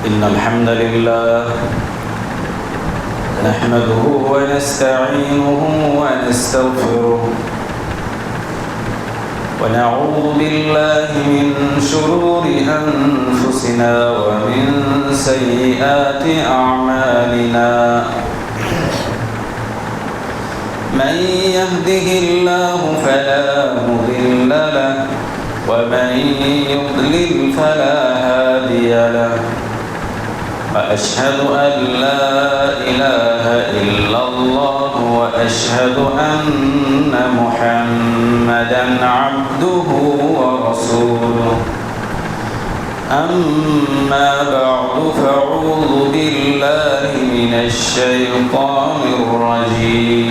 إن الحمد لله نحمده ونستعينه ونستغفره ونعوذ بالله من شرور أنفسنا ومن سيئات أعمالنا من يهده الله فلا مضل له ومن يضلل فلا هادي له وأشهد أن لا إله إلا الله وأشهد أن محمدا عبده ورسوله أما بعد فأعوذ بالله من الشيطان الرجيم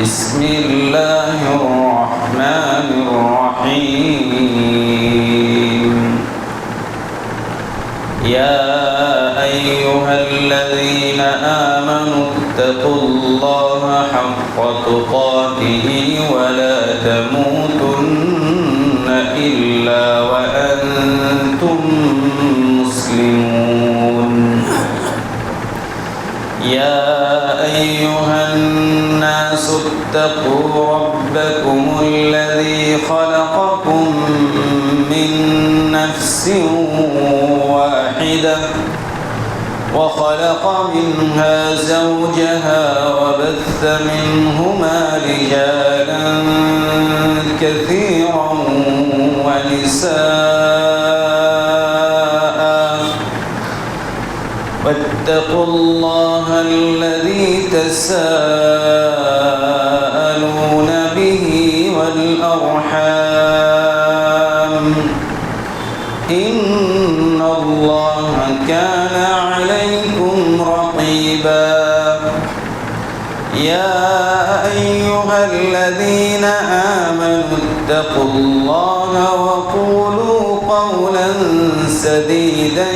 بسم الله الرحمن الرحيم يا أيها الذين آمنوا اتقوا الله حق تقاته ولا تموتن إلا وأنتم مسلمون يا أيها الناس اتقوا ربكم الذي خلقكم من نفس واحدة وخلق منها زوجها وبث منهما رجالا كثيرا ونساء واتقوا الله الذي تساءلون به والأرحام إن الله كان عليكم رقيبا يا أيها الذين آمنوا اتقوا الله وقولوا قولا سديدا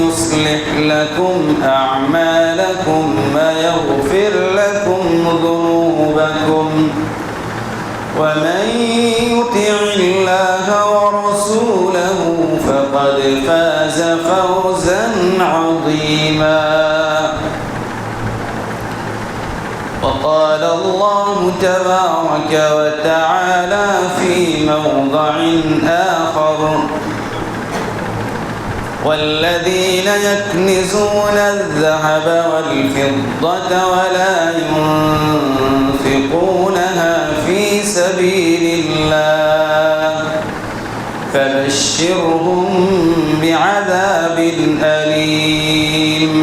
يصلح لكم أعمالكم ويغفر لكم ذنوبكم ومن يطع الله ورسوله فقد فاز فوزا عظيما وقال الله تبارك وتعالى في موضع آخر والذين يكنزون الذهب والفضة ولا ينفقونها في سبيل الله فبشرهم بعذاب أليم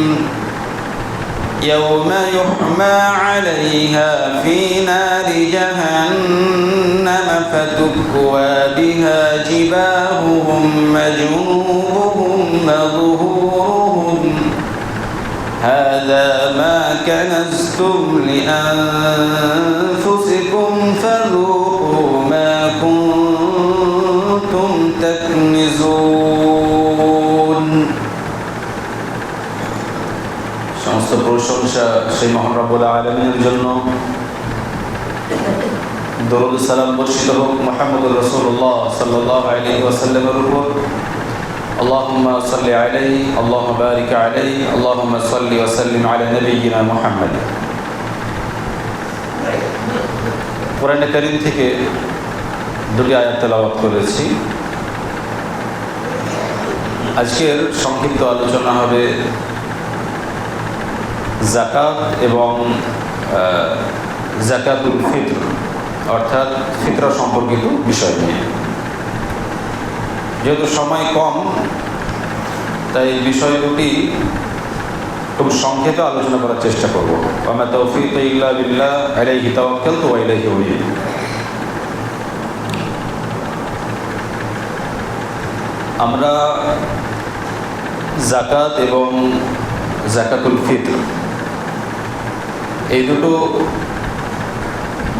يوم يحمى عليها في نار جهنم فتكوى بها جباههم وجنوبهم وظهورهم هذا ما كنزتم لأنفسكم فذوقوا ما كنتم تكنزون সমস্ত প্রশংসা সেই মহান রব্বুল আলামিনের জন্য। দরুদ সালাম বর্ষিত হোক মুহাম্মদুর রাসূলুল্লাহ সাল্লাল্লাহু আলাইহি ওয়াসাল্লামের উপর। আল্লাহুম্মা সাল্লি আলাইহি আল্লাহুম্মা বারিক আলাইহি আল্লাহুম্মা সাল্লি ওয়া সাল্লিম আলা নাবিয়িনা মুহাম্মদ। কোরআনে কারীম থেকে দুটি আয়াত তেলাওয়াত করেছি। আজকের সংক্ষিপ্ত আলোচনা হবে যাকাত এবং যাকাতুল ফিতর অর্থাৎ ফিতরা সম্পর্কিত বিষয় নিয়ে। যেহেতু সময় কম তাই বিষয় দুটি খুব সংক্ষেপে আলোচনা করার চেষ্টা করব। ওয়া তাওফীক ইল্লা বিল্লাহ আলাইহি তাওয়াক্কালতু ওয়া ইলাইহি উনীব। আমরা যাকাত এবং যাকাতুল ফিতর এই দুটো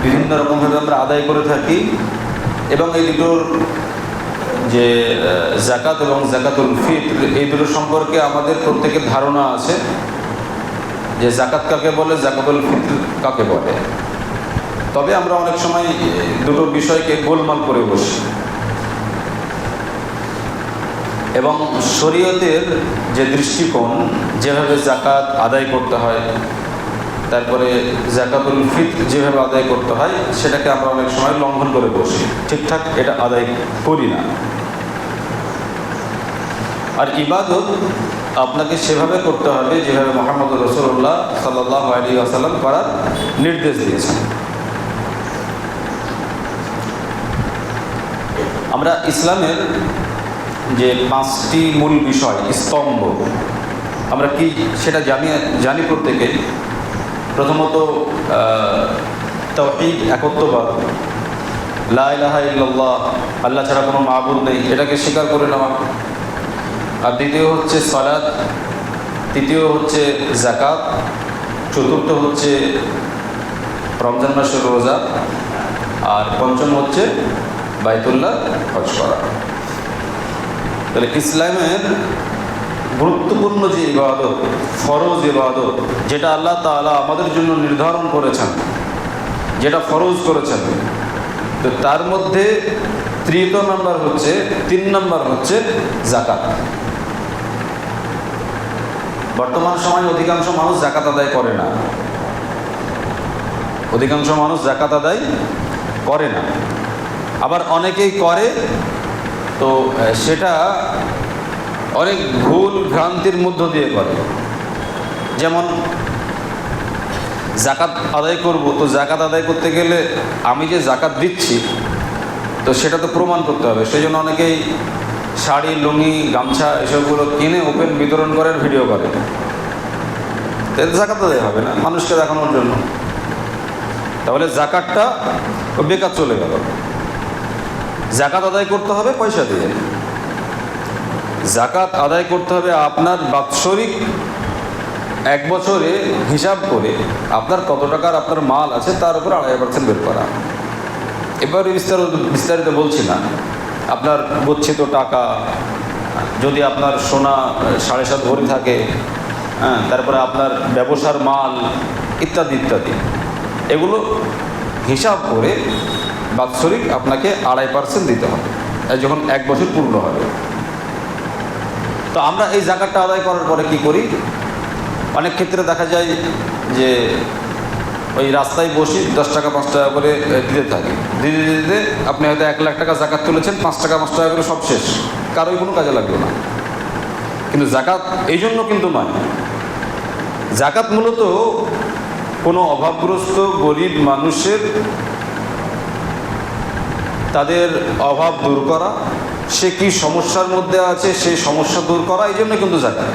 বিভিন্ন রকমভাবে আমরা আদায় করে থাকি এবং এই দুটোর যে যাকাত এবং যাকাতুল ফিতর এই দুটো সম্পর্কে আমাদের প্রত্যেকের ধারণা আছে যে যাকাত কাকে বলে, যাকাতুল ফিতর কাকে বলে। তবে আমরা অনেক সময় দুটো বিষয়কে গোলমাল করে বসি। এবং শরীয়তের যে দৃষ্টিকোণ, যেভাবে জাকাত আদায় করতে হয়, তারপরে জাকাতুল ফিতর যেভাবে আদায় করতে হয়, সেটাকে আমরা অনেক সময় লঙ্ঘন করে বসি, ঠিকঠাক এটা আদায় করি না। আর ইবাদত আপনাকে সেভাবে করতে হবে যেভাবে মুহাম্মদ রাসূলুল্লাহ সাল্লাল্লাহু আলাইহি ওয়াসাল্লাম করার নির্দেশ দিয়েছেন। আমরা ইসলামের যে 5টি মূল বিষয়, স্তম্ভ, আমরা কি সেটা জানি প্রত্যেকে। প্রথমত তাওহীদ, একত্ববাদ, লা ইলাহা ইল্লাল্লাহ, আল্লাহ ছাড়া কোনো মাবুদ নেই, এটাকে স্বীকার করে নেওয়া। আর দ্বিতীয় হচ্ছে সালাত, তৃতীয় হচ্ছে যাকাত, চতুর্থ হচ্ছে রমজান মাসের রোজা, আর পঞ্চম হচ্ছে বাইতুল্লাহ হজ করা। তাহলে ইসলামের গুরুত্বপূর্ণ যে ইবাদত, ফরজ ইবাদত, যেটা আল্লাহ তাআলা আমাদের জন্য নির্ধারণ করেছেন, যেটা ফরজ করেছেন, তো তার মধ্যে 3 নম্বর হচ্ছে যাকাত। বর্তমান সময়ে অধিকাংশ মানুষ যাকাত আদায় করে না, আবার অনেকেই করে, তো সেটা অনেক ভুল ভ্রান্তির মধ্য দিয়ে করে। যেমন যাকাত আদায় করব, তো যাকাত আদায় করতে গেলে আমি যে যাকাত দিচ্ছি তো সেটা তো প্রমাণ করতে হবে। সেই জন্য অনেকেই শাড়ি, লুঙ্গি, গামছা এসবগুলো কিনে ওপেন বিতরণ করার ভিডিও করে, এতে যাকাত আদায় হবে না, মানুষকে দেখানোর জন্য। তাহলে যাকাতটা বেকার চলে গেল। যাকাত আদায় করতে হবে পয়সা দিয়ে। যাকাত আদায় করতে হবে আপনার বাৎসরিক 1 বছরে হিসাব করে আপনার কত টাকার আপনার মাল আছে তার উপর 2.5% বের করা। এবারে বিস্তারিত বলছি না। আপনার গচ্ছিত টাকা, যদি আপনার সোনা 7.5 ভরি থাকে, তারপরে আপনার ব্যবসার মাল ইত্যাদি ইত্যাদি, এগুলো হিসাব করে বাৎসরিক আপনাকে 2.5% দিতে হবে যখন 1 বছর পূর্ণ হবে। তো আমরা এই যাকাতটা আদায় করার পরে কি করি? অনেক ক্ষেত্রে দেখা যায় যে ওই রাস্তায় বসি 10 টাকা 5 টাকা করে দিতে থাকি, দিতে দিতে আপনি হয়তো 1 লাখ টাকা যাকাত তুলেছেন, 5 টাকা 5 টাকা করে সব শেষ, কারোই কোনো কাজে লাগবে না। কিন্তু যাকাত এই জন্য কিন্তু নয়। যাকাত মূলত কোনো অভাবগ্রস্ত গরিব মানুষের তাদের অভাব দূর করা, সে কি সমস্যার মধ্যে আছে সেই সমস্যা দূর করা, এই জন্য কিন্তু যাকাত।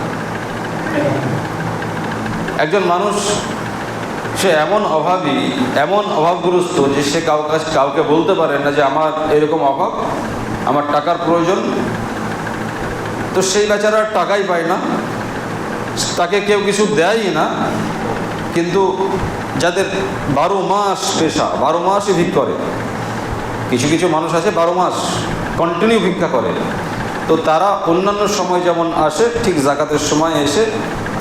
একজন মানুষ সে এমন অভাবগ্রস্ত যে সে কাউকে বলতে পারে না যে আমার এরকম অভাব, আমার টাকার প্রয়োজন, তো সেই বেচারা টাকাই পায় না, তাকে কেউ কিছু দেয়ই না। কিন্তু যাদের 12 মাস পেশা, 12 মাসই ভিক্ষা করে, কিছু কিছু মানুষ আছে 12 মাস কন্টিনিউ ভিক্ষা করে, তো তারা অন্যান্য সময় যেমন আসে ঠিক যাকাতের সময় এসে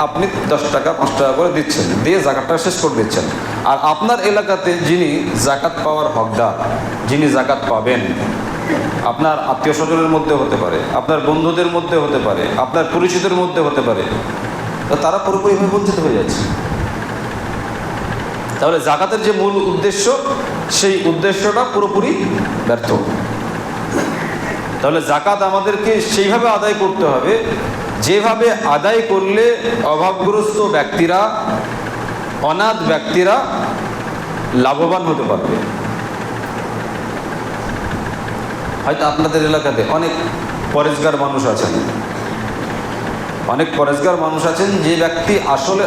আপনি 10 টাকা 5 টাকা করে দিচ্ছেন, দিয়ে যাকাতটা শেষ করে দিচ্ছেন। আর আপনার এলাকাতে যিনি যাকাত পাওয়ার হকদার, যিনি যাকাত পাবেন, আপনার আত্মীয় স্বজনের মধ্যে হতে পারে, আপনার বন্ধুদের মধ্যে হতে পারে, আপনার পরিচিতের মধ্যে হতে পারে, তো তারা পুরোপুরিভাবে বঞ্চিত হয়ে যাচ্ছে। তাহলে যাকাতের যে মূল উদ্দেশ্য, সেই উদ্দেশ্যটা পুরোপুরি ব্যর্থ। তাহলে যাকাত আমাদেরকে সেইভাবে আদায় করতে হবে যেভাবে আদায় করলে অভাবগ্রস্ত ব্যক্তিরা, অনাথ ব্যক্তিরা লাভবান হতে পারবে। হয়তো আপনাদের এলাকাতে অনেক পরেশগার মানুষ আছেন, যে ব্যক্তি আসলে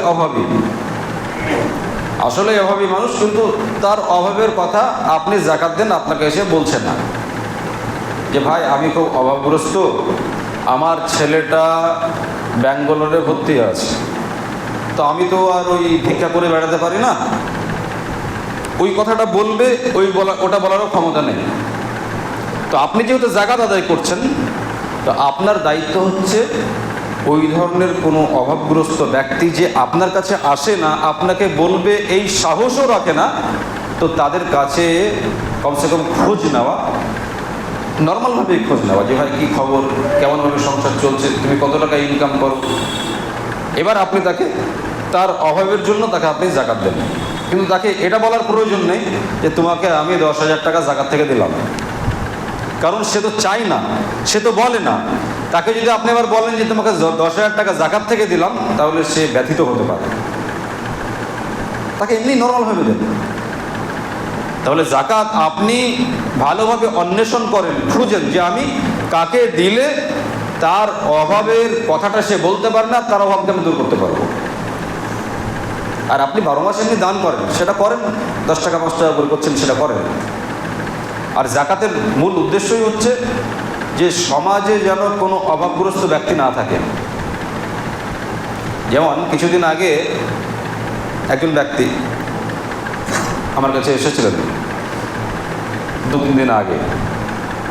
অভাবী মানুষ, কিন্তু তার অভাবের কথা আপনি যাকাত দেন, আপনাকে এসে বলছে না যে ভাই আমি খুব অভাবগ্রস্ত, আমার ছেলেটা ব্যাঙ্গালোরে ভর্তি আছে, তো আমি তো আর ওই ভিক্ষা করে বেড়াতে পারি না। ওই কথাটা বলবে, ওটা বলারও ক্ষমতা নেই। তো আপনি যেহেতু যাকাত আদায় করছেন, তো আপনার দায়িত্ব হচ্ছে ওই ধরনের কোনো অভাবগ্রস্ত ব্যক্তি যে আপনার কাছে আসে না, আপনাকে বলবে এই সাহসও রাখে না, তো তাদের কাছে কমসে কম খোঁজ নেওয়া, নর্মালভাবেই খোঁজ নেওয়া যে ভাই কী খবর, কেমনভাবে সংসার চলছে, তুমি কত টাকা ইনকাম করো। এবার আপনি তাকে তার অভাবের জন্য তাকে আপনি জাকাত দেন, কিন্তু তাকে এটা বলার প্রয়োজন নেই যে তোমাকে আমি 10,000 টাকা জাকাত থেকে দিলাম, কারণ সে তো চায় না, সে তো বলে না। তাকে যদি আপনি আবার বলেন যে তোমাকে 10,000 টাকা জাকাত থেকে দিলাম, তাহলে সে ব্যথিত হতে পারে। তাকে এমনি নর্মালভাবে দেন। তাহলে জাকাত আপনি ভালোভাবে অন্বেষণ করেন, খুঁজেন যে আমি কাকে দিলে তার অভাবের কথাটা সে বলতে পারে না, তার অভাবকে আমি দূর করতে পারবো। আর আপনি 12 মাস এমনি দান করেন, সেটা করেন, 10 টাকা 5 টাকা করে করছেন, সেটা করেন। আর জাকাতের মূল উদ্দেশ্যই হচ্ছে যে সমাজে যেন কোনো অভাবগ্রস্ত ব্যক্তি না থাকে। যেমন কিছুদিন আগে একজন ব্যক্তি আমার কাছে এসেছিলেন, 2-3 দিন আগে।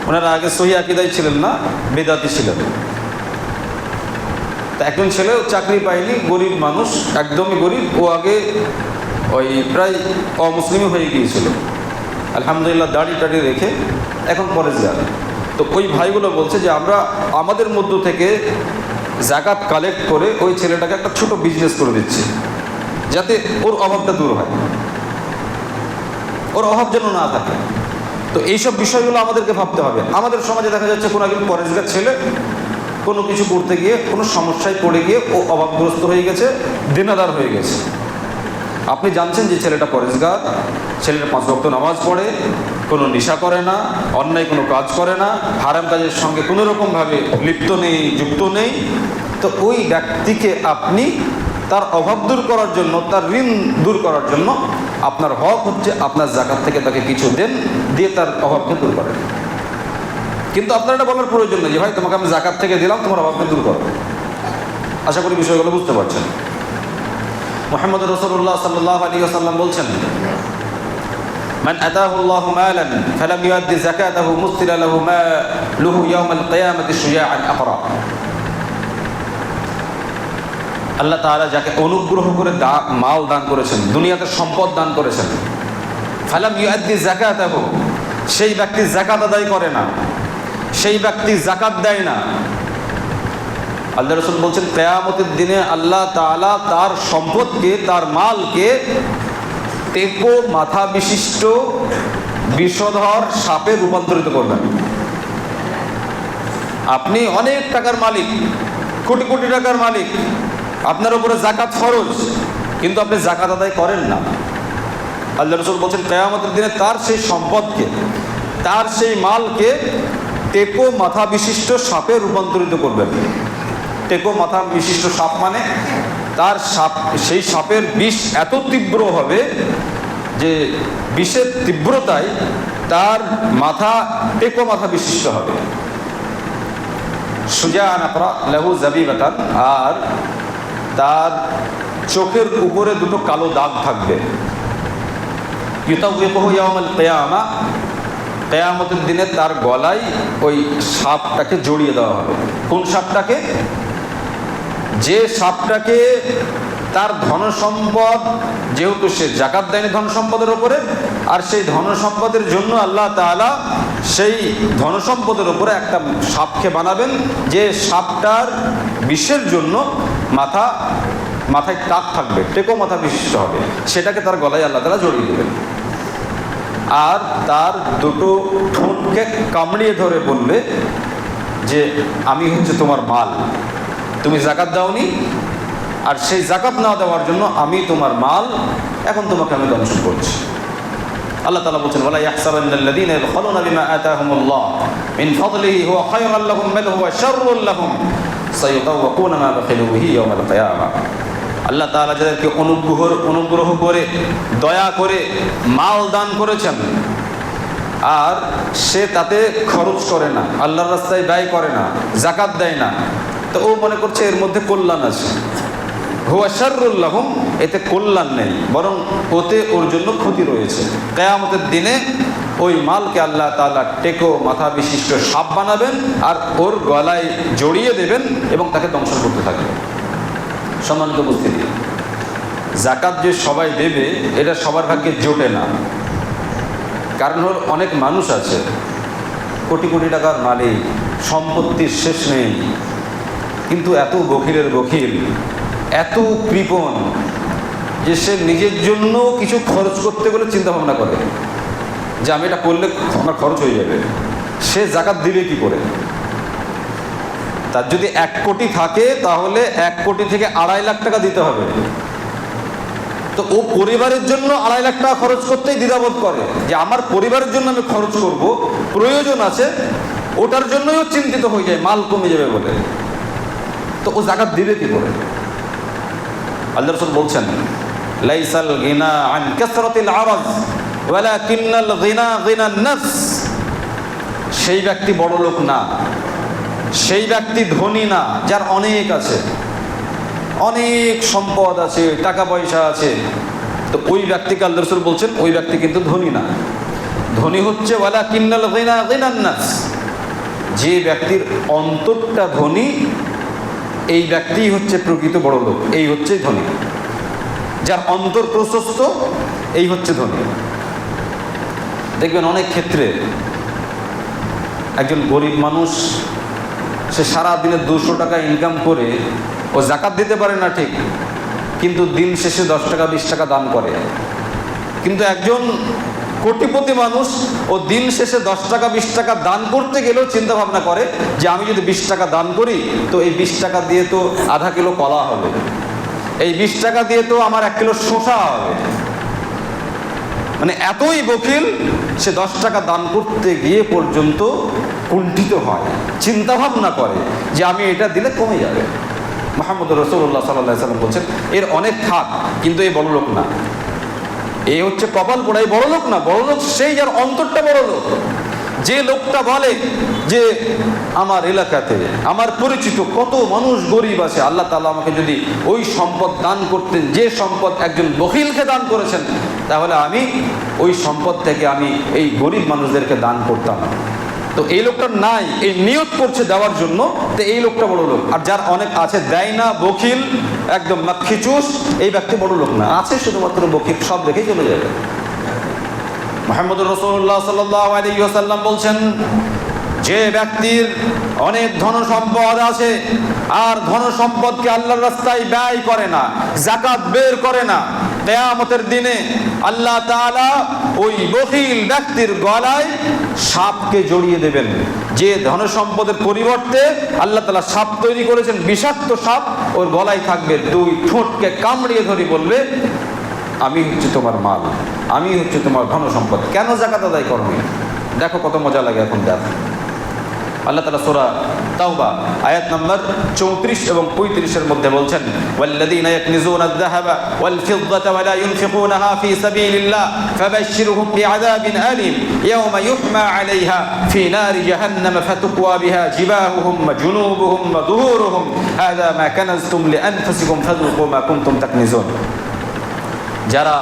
ওনারা আগে সহি আকীদায় ছিলেন না, বেদাতি ছিলেন। তা একজন ছেলেও চাকরি পায়নি, গরিব মানুষ, একদমই গরিব। ও আগে ওই প্রায় অমুসলিমই হয়ে গিয়েছিল। আলহামদুলিল্লাহ দাড়ি টাড়ি রেখে এখন পরেজগার। তো ওই ভাইগুলো বলছে যে আমরা আমাদের মধ্য থেকে জাকাত কালেক্ট করে ওই ছেলেটাকে একটা ছোট বিজনেস করে দিচ্ছি, যাতে ওর অভাবটা দূর হয়, ওর অভাব যেন না থাকে। তো এইসব বিষয়গুলো আমাদেরকে ভাবতে হবে। আমাদের সমাজে দেখা যাচ্ছে কোনো একজন পরেজগার ছেলে কোনো কিছু করতে গিয়ে কোনো সমস্যায় পড়ে গিয়ে ও অভাবগ্রস্ত হয়ে গেছে, দেনাদার হয়ে গেছে। আপনি জানছেন যে ছেলেটা পরেজগার, ছেলেটা 5 ওয়াক্ত নামাজ পড়ে, কোনো নেশা করে না, অন্যায় কোনো কাজ করে না, হারাম কাজের সঙ্গে কোনো রকমভাবে লিপ্ত নেই, যুক্ত নেই। তো ওই ব্যক্তিকে আপনি তার অভাব দূর করার জন্য, তার ঋণ দূর করার জন্য আপনার হক হচ্ছে আপনার জাকাত থেকে তাকে কিছু দেন, দিয়ে তার অভাবকে দূর করেন। কিন্তু আপনার এটা বলার প্রয়োজন নেই যে ভাই তোমাকে আমি জাকাত থেকে দিলাম, তোমার অভাবকে দূর করো। আশা করি বিষয়গুলো বুঝতে পারছেন। মুহাম্মদ রাসূলুল্লাহ সাল্লাল্লাহু আলাইহি ওয়াসাল্লাম বলছেন, মান আতাহুল্লাহু মালান ফালাম ইউআদ্দি যাকাতাহু মুসতিলা লাহু মালুহু ইয়াওমাল কিয়ামাতি শুজাআন আকরা। আল্লাহ তাআলা যাকে অনুগ্রহ করে মাল দান করেছেন, দুনিয়াতে সম্পদ দান করেছেন, ফালাম ইউআদ্দি যাকাতাহু, সেই ব্যক্তি যাকাত আদায় করে না, সেই ব্যক্তি যাকাত দেয় না। আল্লাহ রাসূল বলছেন কিয়ামতের দিনে আল্লাহ তাআলা তার সম্পদকে, তার মালকে টেকো মাথা বিশিষ্ট বিষধর সাপে রূপান্তরিত করবেন। আপনি অনেক টাকার মালিক, কোটি কোটি টাকার মালিক, আপনার উপরে জাকাত ফরজ, কিন্তু আপনি জাকাত আদায় করেন না। আল্লাহ রাসূল বলছেন কিয়ামতের দিনে তার সেই সম্পদকে, তার সেই মালকে টেকো মাথা বিশিষ্ট সাপে রূপান্তরিত করবেন। টেকো মাথা বিশিষ্ট সাপ মানে তার সাপ, সেই সাপের বিষ এত তীব্র হবে যে বিষের তীব্রতায় তার মাথা টেকো মাথা বিশিষ্ট হবে। শুজাআন আকরা লাহু যাবিবাতান, আর তার চোখের উপরে 2টো কালো দাগ থাকবে। ইউতাউবিকুহু ইয়াওমাল কিয়ামা, কিয়ামতের দিনে তার গলায় ওই সাপটাকে জড়িয়ে দেওয়া হবে। কোন সাপটাকে? যে সাপটাকে তার ধনসম্পদ, যেহেতু সে জাকাত দেয়নি ধনসম্পদের ওপরে, আর সেই ধনসম্পদের জন্য আল্লাহ তাআলা সেই ধনসম্পদের ওপরে একটা সাপকে বানাবেন, যে সাপটার বিষের জন্য মাথায় টাক থাকবে, টেকো মাথা বিশিষ্ট হবে, সেটাকে তার গলায় আল্লাহ তাআলা জড়িয়ে দেবেন। আর তার 2টো ঠোঁটকে কামড়িয়ে ধরে বলবে যে আমি হচ্ছে তোমার মাল, তুমি জাকাত দাওনি, আর সেই জাকাত না দেওয়ার জন্য আমি তোমার মাল, এখন তোমাকে আমি ধ্বংস করছি। আল্লাহ তাআলা বলছেন ওয়ালা ইয়াহসাবান্নাল্লাযীনা ইয়াবখালুনা বিমা আতাহুমুল্লাহ মিন ফাদলিহি হুয়া খায়রুল লাহুম বাল হুয়া শাররুল লাহুম সায়ুতাওয়াকুনা মা বাখিলু বিহি ইয়াওমাল কিয়ামা। আল্লাহ তাআলা যাদেরকে অনুগ্রহ করে, দয়া করে মাল দান করেছেন, আর সে তাতে খরচ করে না, আল্লাহর রাস্তায় ব্যয় করে না, জাকাত দেয় না, তো ও মনে করছে এর মধ্যে কল্যাণ আছে। হুয়া শাররুল লাহুম, এতে কল্যাণ নেই, বরং ওতে ওর জন্য ক্ষতি রয়েছে। কিয়ামতের দিনে ওই মালকে আল্লাহ তাআলা টেকো মাথা বিশিষ্ট সাপ বানাবেন, আর ওর গলায় জড়িয়ে দেবেন এবং তাকে ধ্বংস করতে থাকবেন। সম্মানিত উপস্থিতি, জাকাত যে সবাই দেবে এটা সবার ভাগ্যে জোটে না। কারণ হল অনেক মানুষ আছে কোটি কোটি টাকার মালিক, সম্পত্তির শেষ নেই, কিন্তু এত বখিলের বখিল, এত কৃপণ যে সে নিজের জন্য কিছু খরচ করতে গেলে চিন্তা ভাবনা করে যে আমি এটা করলে আমার খরচ হয়ে যাবে। সে জাকাত দিবে কি করে? তার যদি 1 কোটি থাকে তাহলে 1 কোটি থেকে 2.5 লাখ টাকা দিতে হবে। তো ও পরিবারের জন্য 2.5 লাখ টাকা খরচ করতেই দ্বিধাবোধ করে যে আমার পরিবারের জন্য আমি খরচ করব, প্রয়োজন আছে, ওটার জন্যই ও চিন্তিত হয়ে যায় মাল কমে যাবে বলে। তো ও জাকাত দিবে কি করে? আল্লাহ রাসূল বলছেন, লাইসাল গিনা আন কাসরাতিল আরাজ ওয়ালাকিন্নাল গিনা গিনান নাফস। সেই ব্যক্তি বড় লোক না, সেই ব্যক্তি ধনী না যার অনেক আছে, অনেক সম্পদ আছে, টাকা পয়সা আছে। তো ওই ব্যক্তিকে আল্লাহ রাসূল বলছেন ওই ব্যক্তি কিন্তু ধনী না। ধনী হচ্ছে ওয়ালাকিন্নাল গিনা গিনান নাফস, যে ব্যক্তির অন্তরটা ধনী, এই ব্যক্তিই হচ্ছে প্রকৃত বড় লোক, এই হচ্ছে ধনী। যার অন্তর প্রশস্ত, এই হচ্ছে ধনী। দেখবেন অনেক ক্ষেত্রে একজন গরিব মানুষ, সে সারাদিনে 200 টাকা ইনকাম করে ও জাকাত দিতে পারে না ঠিক, কিন্তু দিন শেষে 10 টাকা 20 টাকা দান করে। কিন্তু একজন কোটিপতি মানুষ ও দিন শেষে 10 টাকা 20 টাকা দান করতে গেলেও চিন্তা ভাবনা করে যে আমি যদি 20 টাকা দান করি তো এই 20 টাকা দিয়ে তো আধা কিলো কলা হবে, এই 20 টাকা দিয়ে তো আমার 1 কিলো শসা হবে। মানে এতই বখিল, সে 10 টাকা দান করতে গিয়ে পর্যন্ত কুণ্ঠিত হয়, চিন্তা ভাবনা করে যে আমি এটা দিলে কমে যাবে। মুহাম্মদ রাসূলুল্লাহ সাল্লাল্লাহু আলাইহি ওয়াসাল্লাম বলছেন এর অনেক থাক, কিন্তু এই বড় লোক না, এই হচ্ছে কপাল পোড়াই বড় লোক না। বড় লোক সেই যার অন্তরটা বড় লোক, যে লোকটা বলে যে আমার এলাকাতে আমার পরিচিত কত মানুষ গরিব আছে, আল্লাহ তাআলা আমাকে যদি ওই সম্পদ দান করতেন যে সম্পদ একজন বখিলকে দান করেছেন, তাহলে আমি ওই সম্পদ থেকে আমি এই গরিব মানুষদেরকে দান করতাম। তো এই লোকটা নাই, এই নিয়ত করছে দেওয়ার জন্য, তো এই লোকটা বড় লোক। আর যার অনেক আছে, দেয় না, বখিল, একদম মাখিচুস, এই ব্যক্তি বড় লোক না। আছে শুধুমাত্র বখিল, সব রেখেই চলে যাবে। মুহাম্মদুর রাসূলুল্লাহ সাল্লাল্লাহু আলাইহি ওয়াসাল্লাম বলছেন, যে ব্যক্তির অনেক ধন সম্পদ আছে আর ধন সম্পদকে আল্লাহর রাস্তায় ব্যয় করে না, যাকাত বের করে না, কিয়ামতের দিনে আল্লাহ তাআলা ওই বখিল ব্যক্তির গলায় সাপকে জড়িয়ে দেবেন। যে ধন সম্পদের পরিবর্তে আল্লাহ তাআলা সাপ তৈরি করেছেন, বিষাক্ত সাপ, ওর গলায় থাকবে, 2 ঠোঁটকে কামড়িয়ে ধরে বলবে আমি হচ্ছে তোমার মাল, আমি হচ্ছে তোমার ধন সম্পদ, কেন যাকাত আদায় করবে? দেখো কত মজা লাগে। এখন দেখো আল্লাহ তাআলা সূরা তাওবা আয়াত নম্বর 34 এবং 35 এর মধ্যে বলছেন, ওয়াল্লাযীনা ইয়াকনিজুনা আয-যাহাবা ওয়াল ফিদ্দাতা ওয়া লা ইউনফিকুনাহা ফী সাবিলিল্লাহ ফাবাশশিরহুম বিআযাবিন আলীম ইয়াওমা ইউহমা আলাইহা ফী নারি জাহান্নাম ফাতুকওয়া বিহা জিবাহুহুম ওয়া জুনুবুহুম ওয়া যুহুরুহুম হাযা মা কানাজতুম লিআনফুসিকুম ফাযুকু মা কুনতুম তাকনিজুন। যারা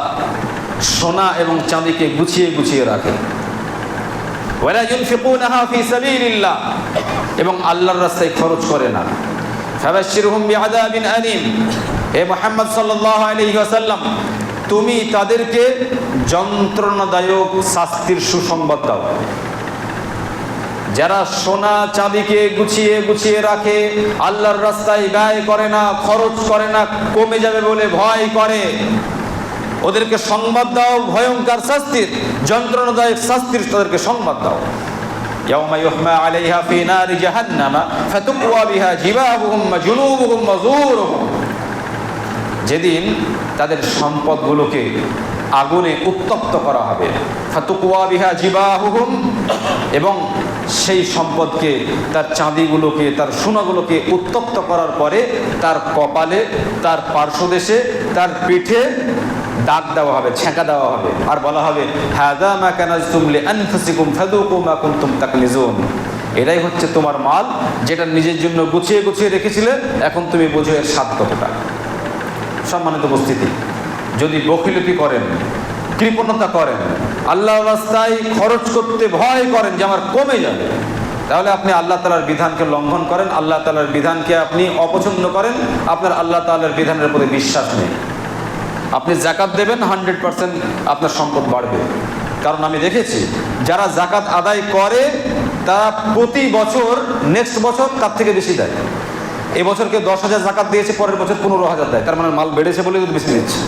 সোনা এবং চাঁদিকে গুছিয়ে গুছিয়ে রাখে, ওয়ালা ইউনফিকুনাহা ফী সাবিলিল্লাহ, এবং আল্লাহর রাস্তায় খরচ করে না, ফাবাশশিরহুম বিআযাবিন আলীম, হে মুহাম্মদ সাল্লাল্লাহু আলাইহি ওয়াসাল্লাম তুমি তাদেরকে যন্ত্রণাদায়ক শাস্তির সুসংবাদ দাও। যারা সোনা চাঁদিকে গুছিয়ে গুছিয়ে রাখে, আল্লাহর রাস্তায় ব্যয় করে না, খরচ করে না, কমে যাবে বলে ভয় করে, ওদেরকে সংবাদ দাও ভয়ঙ্কর শাস্তির, যন্ত্রণাদায়ক শাস্তির তাদেরকে সংবাদ দাও। ইয়াউমা ইউহমা আলাইহা ফী নারি জাহান্নাম ফাতুকওয়া বিহা জিবাহুহুম ওয়া জুনুবুহুম ওয়া যুহুরুহুম, যেদিন তাদের সম্পদগুলোকে আগুনে উত্তপ্ত করা হবে। ফাতুকওয়া বিহা জিবাহুহুম, এবং সেই সম্পদকে, তার চাঁদিগুলোকে, তার সোনাগুলোকে উত্তপ্ত করার পরে তার কপালে, তার পার্শ্বদেশে, তার পিঠে দাগ দেওয়া হবে, ছেঁকা দেওয়া হবে, আর বলা হবে হাযা মা কানাজতুম লিআনফুসিকুম ফাযুকু মা কুনতুম তাকনিজুন, এটাই হচ্ছে তোমার মাল, যেটা নিজের জন্য গুছিয়ে গুছিয়ে রেখেছিলে, এখন তুমি বোঝো এর স্বাদ কতটা। সম্মানিত উপস্থিতি, যদি বখিলতি করেন, কৃপণতা করেন, আল্লাহর রাস্তায় খরচ করতে ভয় করেন যে আমার কমে যাবে, তাহলে আপনি আল্লাহ তাআলার বিধানকে লঙ্ঘন করেন, আল্লাহ তাআলার বিধানকে আপনি অপছন্দ করেন, আপনার আল্লাহ তাআলার বিধানের প্রতি বিশ্বাস নেই। আপনি যাকাত দেবেন, 100% আপনার সম্পদ বাড়বে, কারণ আমি দেখেছি যারা জাকাত আদায় করে তারা প্রতি বছর নেক্সট বছর তার থেকে বেশি দেয়। এবছর কেউ 10,000 জাকাত দিয়েছে, পরের বছর 15,000 দেয়, তার মানে মাল বেড়েছে বলে বেশি দিচ্ছে।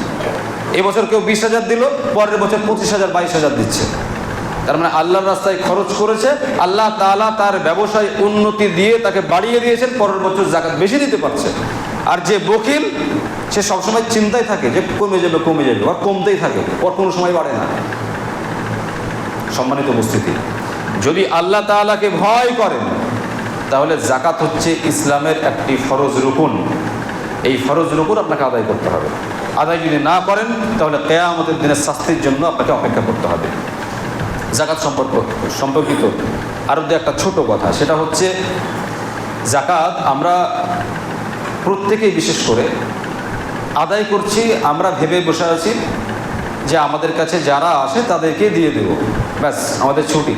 এবছর কেউ 20,000 দিল, পরের বছর 25,000 22,000 দিচ্ছে। তার মানে আল্লাহর রাস্তায় খরচ করেছে, আল্লাহ তাআলা তার ব্যবসায় উন্নতি দিয়ে তাকে বাড়িয়ে দিয়েছেন, পরের বছর জাকাত বেশি দিতে পারছে। আর যে বখিল সে সবসময় চিন্তায় থাকে যে কমে যাবে আর কমতেই থাকে, ওর কোনো সময় বাড়ে না। সম্মানিত উপস্থিতি, যদি আল্লাহ তাআলাকে ভয় করেন তাহলে জাকাত হচ্ছে ইসলামের একটি ফরজ রুকুন। এই ফরজ রুকুন আপনাকে আদায় করতে হবে। আদায় যদি না করেন তাহলে কিয়ামতের দিনের শাস্তির জন্য আপনাকে অপেক্ষা করতে হবে। জাকাত সম্পর্কিত আরও একটা ছোট কথা, সেটা হচ্ছে জাকাত আমরা প্রত্যেকেই বিশেষ করে আদায় করছি, আমরা ভেবে বসে আছি যে আমাদের কাছে যারা আসে তাদেরকে দিয়ে দেব, ব্যাস আমাদের ছুটি।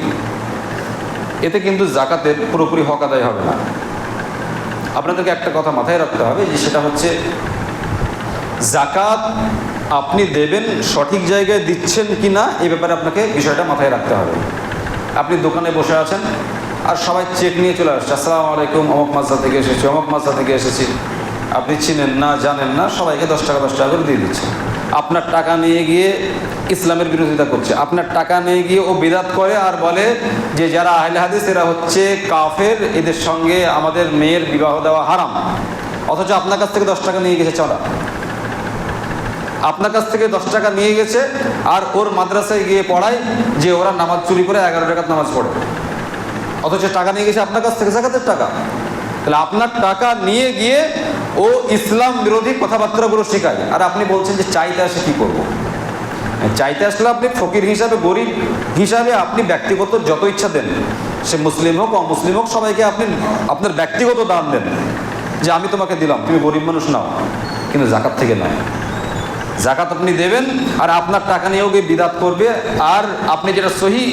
এতে কিন্তু জাকাতের পুরোপুরি হক আদায় হবে না। আপনাদেরকে একটা কথা মাথায় রাখতে হবে, যে সেটা হচ্ছে জাকাত আপনি দেবেন সঠিক জায়গায় দিচ্ছেন কি না এই ব্যাপারে আপনাকে বিষয়টা মাথায় রাখতে হবে। আপনি দোকানে বসে আছেন আর সবাই চেক নিয়ে চলে আসছে, আসসালামু আলাইকুম, অমুক মাদ্রাসা থেকে এসেছি, অমুক মাদ্রাসা থেকে এসেছি। আপনি চিনেন না, জানেন না, সবাইকে 10 টাকা করে দিয়ে দিচ্ছেন। আপনার টাকা নিয়ে গিয়ে ইসলামের বিরোধিতা করছে, আপনার টাকা নিয়ে গিয়ে ও বিদআত করে আর বলে যে যারা আহলে হাদিস এরা হচ্ছে কাফের, এদের সঙ্গে আমাদের মেয়ের বিবাহ দেওয়া হারাম। অথচ আপনার কাছ থেকে 10 টাকা নিয়ে গেছে চলা, আপনার কাছ থেকে 10 টাকা নিয়ে গেছে আর ওর মাদ্রাসায় গিয়ে পড়ায় যে ওরা নামাজ চুরি করে 11 রাকাত নামাজ পড়ে, অথচ টাকা নিয়ে গেছে আপনার কাছ থেকে জাকাতের টাকা। তাহলে আপনার টাকা নিয়ে গিয়ে ও ইসলাম বিরোধী কথাবার্তাগুলো শেখায়, আর আপনি বলছেন যে চাইতে আসে কি করব। চাইতে আসলে আপনি ফকির হিসাবে, গরিব হিসাবে আপনি ব্যক্তিগত যত ইচ্ছা দেন, সে মুসলিম হোক অমুসলিম হোক, সবাইকে আপনি আপনার ব্যক্তিগত দান দেন যে আমি তোমাকে দিলাম, তুমি গরিব মানুষ নাও, কিন্তু জাকাত থেকে নয়। জাকাত আপনি দেবেন আর আপনার টাকা নিয়েও গিয়ে বিদআত করবে, আর আপনি যেটা সহি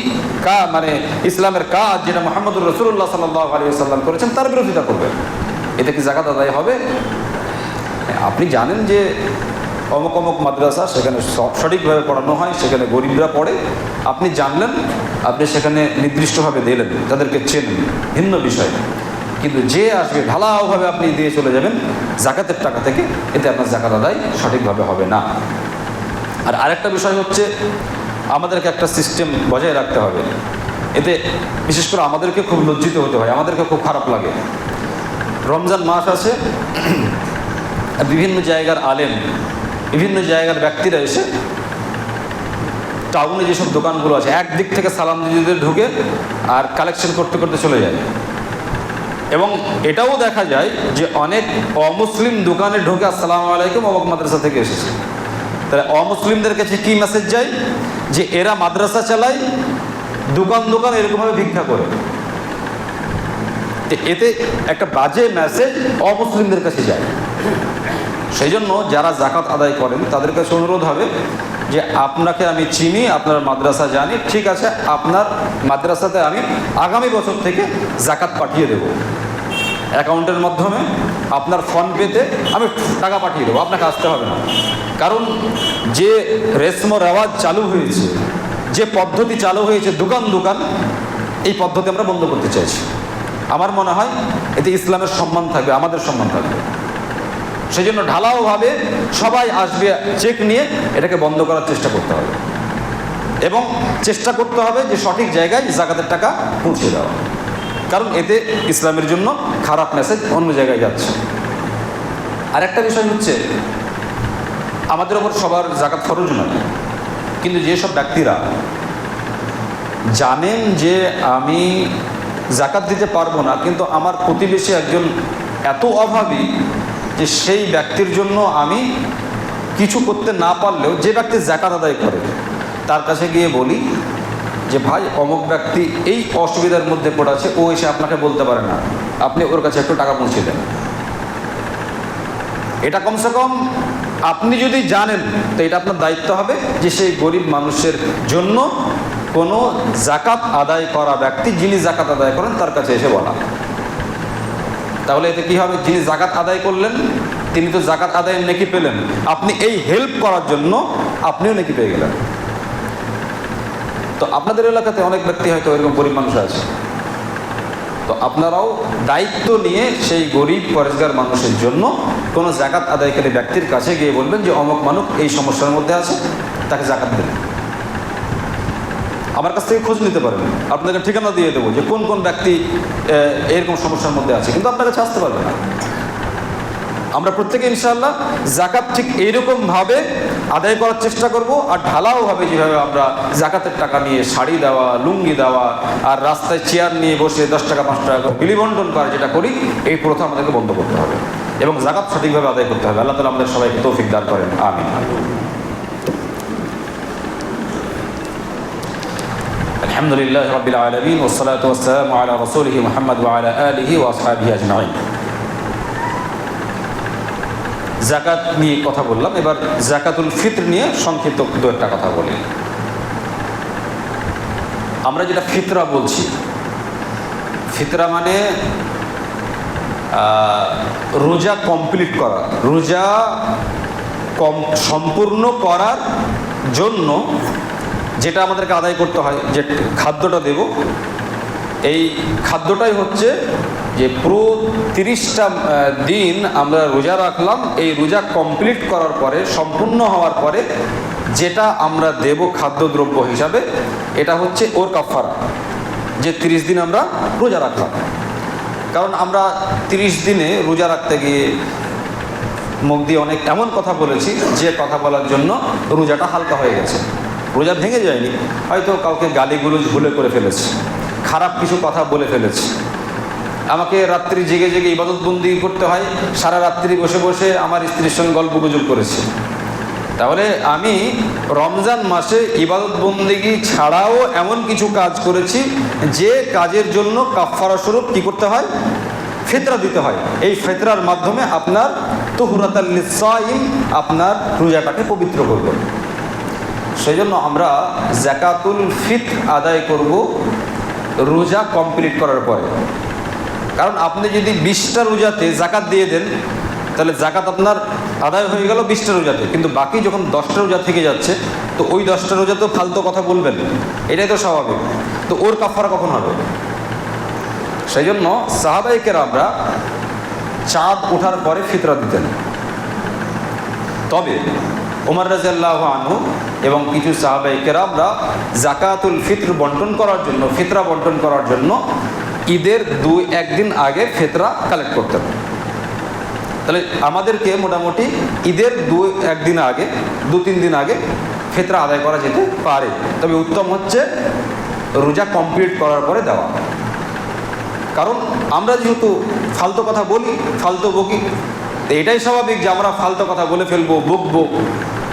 মানে ইসলামের কাজ, যেটা মুহাম্মদুর রাসূলুল্লাহ সাল্লাল্লাহু আলাইহি ওয়াসাল্লাম করেছেন, তার বিরোধিতা করবে। এতে কি জাকাত আদায় হবে? আপনি জানেন যে অমুক অমুক মাদ্রাসা, সেখানে সঠিকভাবে পড়ানো হয়, সেখানে গরিবরা পড়ে, আপনি জানলেন, আপনি সেখানে নির্দিষ্টভাবে দিলেন, তাদেরকে চেনেন, ভিন্ন বিষয়। কিন্তু যে আসবে ঢালাওভাবে আপনি দিয়ে চলে যাবেন জাকাতের টাকা থেকে, এতে আপনার জাকাত আদায় সঠিকভাবে হবে না। আর আরেকটা বিষয় হচ্ছে আমাদেরকে একটা সিস্টেম বজায় রাখতে হবে। এতে বিশেষ করে আমাদেরকে খুব লজ্জিত হতে হয়, আমাদেরকে খুব খারাপ লাগে। রমজান মাস আছে, বিভিন্ন জায়গার আলেম, বিভিন্ন জায়গার ব্যক্তিরা এসে টাউনে যেসব দোকানগুলো আছে একদিক থেকে সালাম দিতে ঢুকে আর কালেকশন করতে করতে চলে যায়। এবং এটাও দেখা যায় যে অনেক অমুসলিম দোকানে ঢুকে আসসালামু আলাইকুম, অমুক মাদ্রাসা থেকে এসেছে। তাহলে অমুসলিমদের কাছে কি মেসেজ যায়? যে এরা মাদ্রাসা চালায়, দোকান এরকমভাবে ভিক্ষা করে। এতে একটা বাজে মেসেজ অমুসলিমদের কাছে যায়। সেই জন্য যারা জাকাত আদায় করেন তাদের কাছে অনুরোধ হবে যে আপনাকে আমি চিনি, আপনার মাদ্রাসা জানি, ঠিক আছে, আপনার মাদ্রাসাতে আমি আগামী বছর থেকে জাকাত পাঠিয়ে দেব, অ্যাকাউন্টের মাধ্যমে আপনার ফোনপেতে আমি টাকা পাঠিয়ে দেবো, আপনাকে আসতে হবে না। কারণ যে রেশম রেওয়াজ চালু হয়েছে, যে পদ্ধতি চালু হয়েছে দোকান, এই পদ্ধতি আমরা বন্ধ করতে চাইছি। আমার মনে হয় এতে ইসলামের সম্মান থাকবে, আমাদের সম্মান থাকবে। সেই জন্য ঢালাওভাবে সবাই আসবে চেক নিয়ে, এটাকে বন্ধ করার চেষ্টা করতে হবে এবং চেষ্টা করতে হবে যে সঠিক জায়গায় জাকাতের টাকা পৌঁছে দেওয়া। কারণ এতে ইসলামের জন্য খারাপ মেসেজ অন্য জায়গায় যাচ্ছে। আরেকটা বিষয় হচ্ছে আমাদের ওপর সবার জাকাত ফরজ নয়, কিন্তু যেসব ব্যক্তিরা জানেন যে আমি জাকাত দিতে পারবো না, কিন্তু আমার প্রতিবেশী একজন এত অভাবী যে সেই ব্যক্তির জন্য আমি কিছু করতে না পারলেও, যে ব্যক্তি জাকাত আদায় করে তার কাছে গিয়ে বলি যে ভাই অমুক ব্যক্তি এই অসুবিধার মধ্যে পড়েছে, ও এসে আপনাকে বলতে পারে না, আপনি ওর কাছে একটু টাকা পৌঁছে দেন। এটা কমসে কম আপনি যদি জানেন তো এটা আপনার দায়িত্ব হবে যে সেই গরিব মানুষের জন্য কোনো জাকাত আদায় করা ব্যক্তি, যিনি জাকাত আদায় করেন, তার কাছে এসে বলা। তাহলে এতে কী হবে? যিনি জাকাত আদায় করলেন তিনি তো জাকাত আদায়ের নেকি পেলেন, আপনি এই হেল্প করার জন্য আপনিও নেকি পেয়ে গেলেন। তো তো আপনাদের এলাকাতে অনেক ব্যক্তি হয়তো এরকম গরিব মানুষ আছে, তো আপনারাও দায়িত্ব নিয়ে সেই গরিব পরেশগার মানুষের জন্য কোনো জাকাত আদায়কারী ব্যক্তির কাছে গিয়ে বলবেন যে অমুক মানুষ এই সমস্যার মধ্যে আছে, তাকে জাকাত দেবেন। আমার কাছ থেকে খোঁজ নিতে পারেন, আপনাকে ঠিকানা দিয়ে দেবো যে কোন কোন ব্যক্তি এরকম সমস্যার মধ্যে আছে, কিন্তু আপনার কাছে আসতে পারবে না। আমরা প্রত্যেকে ইনশাআল্লাহ জাকাত ঠিক এইরকমভাবে আদায় করার চেষ্টা করব, আর ঢালাও হবে যেভাবে আমরা জাকাতের টাকা নিয়ে শাড়ি দেওয়া, লুঙ্গি দেওয়া, আর রাস্তায় চেয়ার নিয়ে বসে 10 টাকা 5 টাকা করে বিলি বন্টন করা যেটা করি, এই প্রথা আমাদেরকে বন্ধ করতে হবে এবং জাকাত সঠিকভাবে আদায় করতে হবে। আল্লাহ তাআলা আমাদের সবাইকে তৌফিক দান করেন, আমিন। আলহামদুলিল্লাহ রাব্বিল আলামিন ওয়াস সালাতু ওয়াস সালামু আলা রাসূলিহি মুহাম্মদ ওয়া আলা আলিহি ওয়া আসহাবিহি আজমাইন। জাকাত নিয়ে কথা বললাম, এবার জাকাতুল ফিত্র নিয়ে সংক্ষিপ্ত দু একটা কথা বলি। আমরা যেটা ফিতরা বলছি, ফিতরা মানে রোজা কমপ্লিট করা, রোজা সম্পূর্ণ করার জন্য যেটা আমাদেরকে আদায় করতে হয়, যে খাদ্যটা দেব, এই খাদ্যটাই হচ্ছে যে পুরো 30টা দিন আমরা রোজা রাখলাম, এই রোজা কমপ্লিট করার পরে, সম্পূর্ণ হওয়ার পরে যেটা আমরা দেব খাদ্যদ্রব্য হিসাবে, এটা হচ্ছে ওর কাফারা, যে 30 দিন আমরা রোজা রাখলাম। কারণ আমরা 30 দিনে রোজা রাখতে গিয়ে মুখ দিয়ে অনেক এমন কথা বলেছি যে কথা বলার জন্য রোজাটা হালকা হয়ে গেছে, রোজা ভেঙে যায়নি, হয়তো কাউকে গালিগুলোজ ভুলে করে ফেলেছি, খারাপ কিছু কথা বলে ফেলেছি, আমাকে রাত্রি জেগে জেগে ইবাদত বন্দি করতে হয়, সারা রাত্রি বসে বসে আমার স্ত্রীর সঙ্গে গল্প গুজব করেছি। তাহলে আমি রমজান মাসে ইবাদত বন্দিগি ছাড়াও এমন কিছু কাজ করেছি যে কাজের জন্য কাফারা স্বরূপ কী করতে হয়, ফিতরা দিতে হয়। এই ফিতরার মাধ্যমে আপনার তুহরাতাল লিসাইম, আপনার রোজাটাকে পবিত্র করবে। সেই জন্য আমরা জাকাতুল ফিতর আদায় করব রোজা কমপ্লিট করার পরে। কারণ আপনি যদি 20টা রোজাতে জাকাত দিয়ে দেন, তাহলে জাকাত আপনার আদায় হয়ে গেল 20টা রোজাতে, কিন্তু বাকি যখন 10টা রোজা থেকে যাচ্ছে, তো ওই 10টা রোজাতেও ফালতু কথা বলবেন, এটাই তো স্বাভাবিক। তো ওর কাফারা কখন হবে? সেই জন্য সাহাবায়ে কেরামরা চাঁদ ওঠার পরে ফিতরা দিতেন। তবে ওমর রাদিয়াল্লাহু আনহু এবং কিছু সাহাবায়ে কেরামরা জাকাতুল ফিতর বন্টন করার জন্য, ফিতরা বন্টন করার জন্য ঈদের 2-1 দিন আগে ফিতরা কালেক্ট করতেন। তাহলে আমাদেরকে মোটামুটি ঈদের 2-1 দিন আগে, 2-3 দিন আগে ফিতরা আদায় করা যেতে পারে। তবে উত্তম হচ্ছে রোজা কমপ্লিট করার পরে দেওয়া। কারণ আমরা যেহেতু ফালতু কথা বলি, ফালতু বকি, তো এটাই স্বাভাবিক যে আমরা ফালতু কথা বলে ফেলবো, বকবো,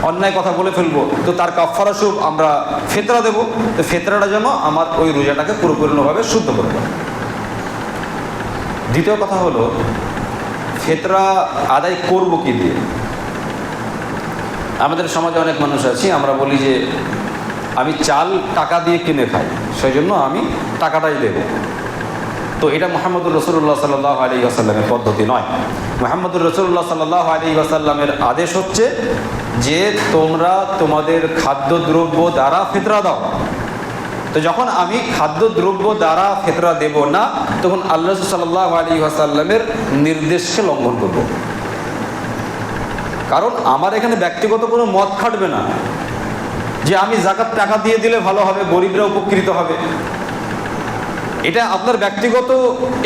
অন্যায় কথা বলে ফেলবো, তো তার কাফারা স্বরূপ আমরা ফিতরা দেব। তো ফিতরাটা যেন আমার ওই রোজাটাকে পুরোপুরিভাবে শুদ্ধ করে দেয়। দ্বিতীয় কথা হলো, ফিতরা আদায় করব কি দিয়ে? আমাদের সমাজে অনেক মানুষ আছি, আমরা বলি যে আমি চাল টাকা দিয়ে কিনে খাই, সেই জন্য আমি টাকাটাই দেব। তো এটা মুহাম্মদুর রাসূলুল্লাহ সাল্লাল্লাহু আলাইহি ওয়াসাল্লামের পদ্ধতি নয়। মুহাম্মদুর রাসূলুল্লাহ সাল্লাল্লাহু আলাইহি ওয়াসাল্লামের আদেশ হচ্ছে যে তোমরা তোমাদের খাদ্যদ্রব্য দ্বারা ফিতরা দাও। তো যখন আমি খাদ্যদ্রব্য দ্বারা ফিতরা দেব না, তখন আল্লাহ রাসূল সাল্লাল্লাহু আলাইহি ওয়াসাল্লামের নির্দেশকে লঙ্ঘন করব। কারণ আমার এখানে ব্যক্তিগত কোনো মত খাটবে না যে আমি জাকাত টাকা দিয়ে দিলে ভালো হবে, গরিবরা উপকৃত হবে। এটা আপনার ব্যক্তিগত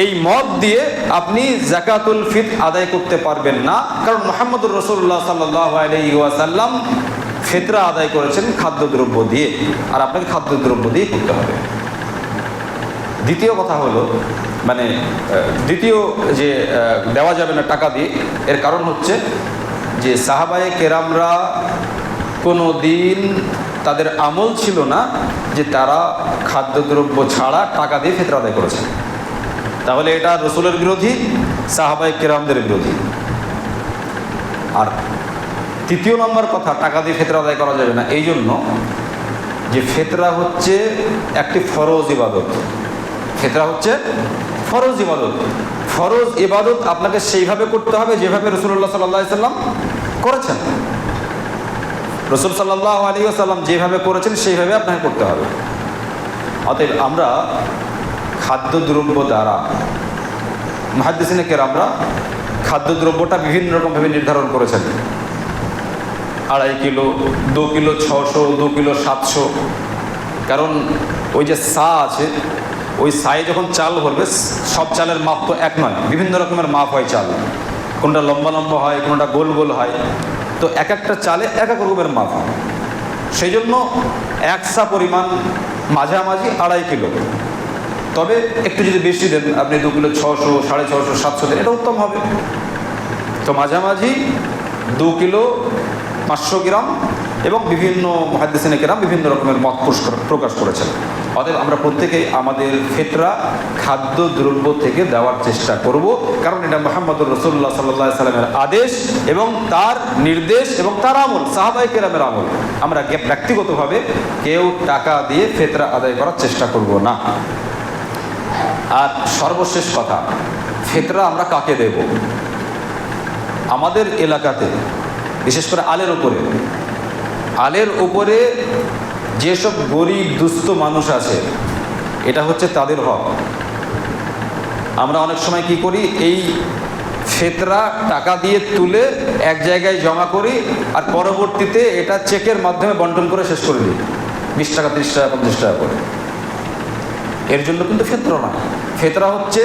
এই মত দিয়ে আপনি জাকাতুল ফিতর আদায় করতে পারবেন না। কারণ মুহাম্মদুর রাসূলুল্লাহ সাল্লাল্লাহু আলাইহি ওয়াসাল্লাম ফিতরা আদায় করেছেন খাদ্যদ্রব্য দিয়ে, আর আপনাকে খাদ্যদ্রব্য দিয়ে করতে হবে। দ্বিতীয় কথা হলো, মানে দ্বিতীয় যে দেওয়া যাবে না টাকা দিয়ে, এর কারণ হচ্ছে যে সাহাবায়ে কেরামরা কোনো দিন তাদের আমল ছিল না যে তারা খাদ্যদ্রব্য ছাড়া টাকা দিয়ে ফিতরা আদায় করেছে। তাহলে এটা রসুলের বিরোধী, সাহাবায়ে কেরামদের বিরোধী। আর তৃতীয় নম্বর কথা, টাকা দিয়ে ফিতরা আদায় করা যাবে না এই জন্য যে ফিতরা হচ্ছে একটি ফরজ ইবাদত। ফিতরা হচ্ছে ফরজ ইবাদত। ফরজ ইবাদত আপনাকে সেইভাবে করতে হবে যেভাবে রাসূলুল্লাহ সাল্লাল্লাহু আলাইহি ওয়াসাল্লাম করেছেন। রাসূল সাল্লাল্লাহু আলাইহি ওয়াসাল্লাম যেভাবে করেছেন সেইভাবে আপনাকে করতে হবে। অতএব আমরা খাদ্যদ্রব্য দ্বারা মুহাদ্দিসিনে কেরামরা খাদ্যদ্রব্যটা বিভিন্ন রকমভাবে নির্ধারণ করেছেন। 2.5 কিলো, 2 কিলো 600, 2 কিলো 700। কারণ ওই যে সা আছে, ওই সায়ে যখন চাল ভরবে, সব চালের মাপ তো এক নয়, বিভিন্ন রকমের মাপ হয় চাল। কোনটা লম্বা লম্বা হয়, কোনটা গোল গোল হয়। তো এক একটা চালে এক এক রকমের মাপ হয়। সেই জন্য 1 সা পরিমাণ মাঝামাঝি 2.5 কিলো। তবে একটু যদি বেশি দেন, আপনি 2 কিলো 600, 650, 700 দেন, এটা উত্তম হবে। তো মাঝামাঝি 2 কিলো 500 গ্রাম, এবং বিভিন্ন মুহাদ্দিসিনে কেরাম বিভিন্ন রকমের মত প্রকাশ করেছেন। অতএব আমরা প্রত্যেকেই আমাদের ফিতরা খাদ্যদ্রব্য থেকে দেওয়ার চেষ্টা করব, কারণ এটা মুহাম্মদুর রাসূলুল্লাহ সাল্লাল্লাহু আলাইহি সাল্লামের আদেশ এবং তার নির্দেশ এবং তার আমল, সাহাবায়ে কেরামের আমল। আমরা ব্যক্তিগতভাবে কেউ টাকা দিয়ে ফিতরা আদায় করার চেষ্টা করব না। আর সর্বশেষ কথা, ফিতরা আমরা কাকে দেব? আমাদের এলাকাতে বিশেষ করে আলের উপরে যেসব গরিব দুস্থ মানুষ আছে, এটা হচ্ছে তাদের হক। আমরা অনেক সময় কি করি, এই ফিতরা টাকা দিয়ে তুলে এক জায়গায় জমা করি, আর পরবর্তীতে এটা চেকের মাধ্যমে বন্টন করে শেষ করে দিই, 20 টাকা, 30 টাকা, 50 টাকা করে। এর জন্য কিন্তু ফিতরা না। ফিতরা হচ্ছে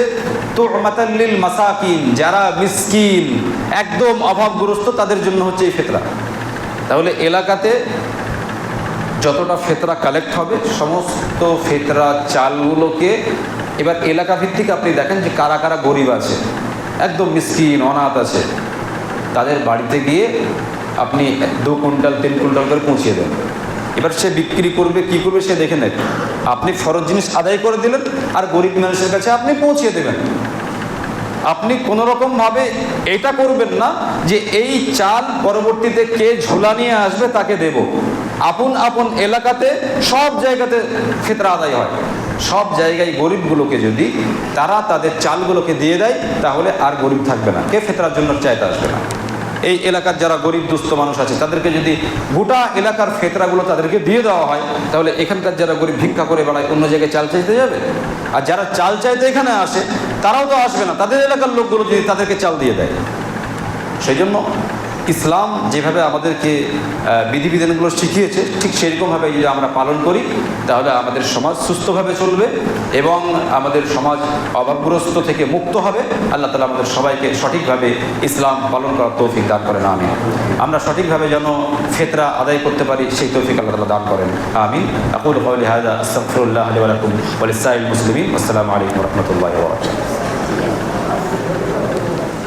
তু'মাতাল লিল মাসাকিন, যারা মিসকিন, একদম অভাবগ্রস্ত, তাদের জন্য হচ্ছে এই ফিতরা। তাহলে এলাকাতে যতটা ফিতরা কালেক্ট হবে, সমস্ত ফিতরা চালগুলোকে এবার এলাকা ভিত্তিক আপনি দেখেন যে কারা কারা গরিব আছে, একদম মিসকিন অনাথ আছে, তাদের বাড়িতে গিয়ে আপনি 2 কুইন্টাল 3 কুইন্টাল করে পৌঁছিয়ে দেন। এবার সে বিক্রি করবে কি করবে সে দেখে নেয়। আপনি ফরজ জিনিস আদায় করে দিলেন, আর গরিব মানুষের কাছে আপনি পৌঁছিয়ে দেবেন। আপনি কোনো রকমভাবে এটা করবেন না যে এই চাল পরবর্তীতে কে ঝোলা নিয়ে আসবে তাকে দেব। আপন আপন এলাকাতে সব জায়গাতে ফিতরা আদায় হয়। সব জায়গায় গরিবগুলোকে যদি তারা তাদের চালগুলোকে দিয়ে দেয়, তাহলে আর গরিব থাকবে না, কে ফিতরার জন্য চাইতে আসবে না। এই এলাকার যারা গরিব দুস্থ মানুষ আছে, তাদেরকে যদি গোটা এলাকার ফিতরাগুলো তাদেরকে দিয়ে দেওয়া হয়, তাহলে এখানকার যারা গরিব ভিক্ষা করে বেড়ায়, অন্য জায়গায় চাল চাইতে যাবে? আর যারা চাল চাইতে এখানে আসে, তারাও তো আসবে না, তাদের এলাকার লোকগুলো যদি তাদেরকে চাল দিয়ে দেয়। সেই জন্য ইসলাম যেভাবে আমাদেরকে বিধিবিধানগুলো শিখিয়েছে, ঠিক সেরকমভাবে যদি আমরা পালন করি, তাহলে আমাদের সমাজ সুস্থভাবে চলবে এবং আমাদের সমাজ অভাবগ্রস্ত থেকে মুক্ত হবে। আল্লাহ তাআলা আমাদের সবাইকে সঠিকভাবে ইসলাম পালন করার তৌফিক দান করেন, আমিন। আমরা সঠিকভাবে যেন ফিতরা আদায় করতে পারি, সেই তৌফিক আল্লাহ তাআলা দান করেন, আমিন। আকুলু কাওলি হাযা আস্তাগফিরুল্লাহ লি ওয়া লাকুম ওয়া লিসাইরিল মুসলিমিন। আসসালামু আলাইকুম ওয়া রাহমাতুল্লাহি ওয়া বারাকাতুহু।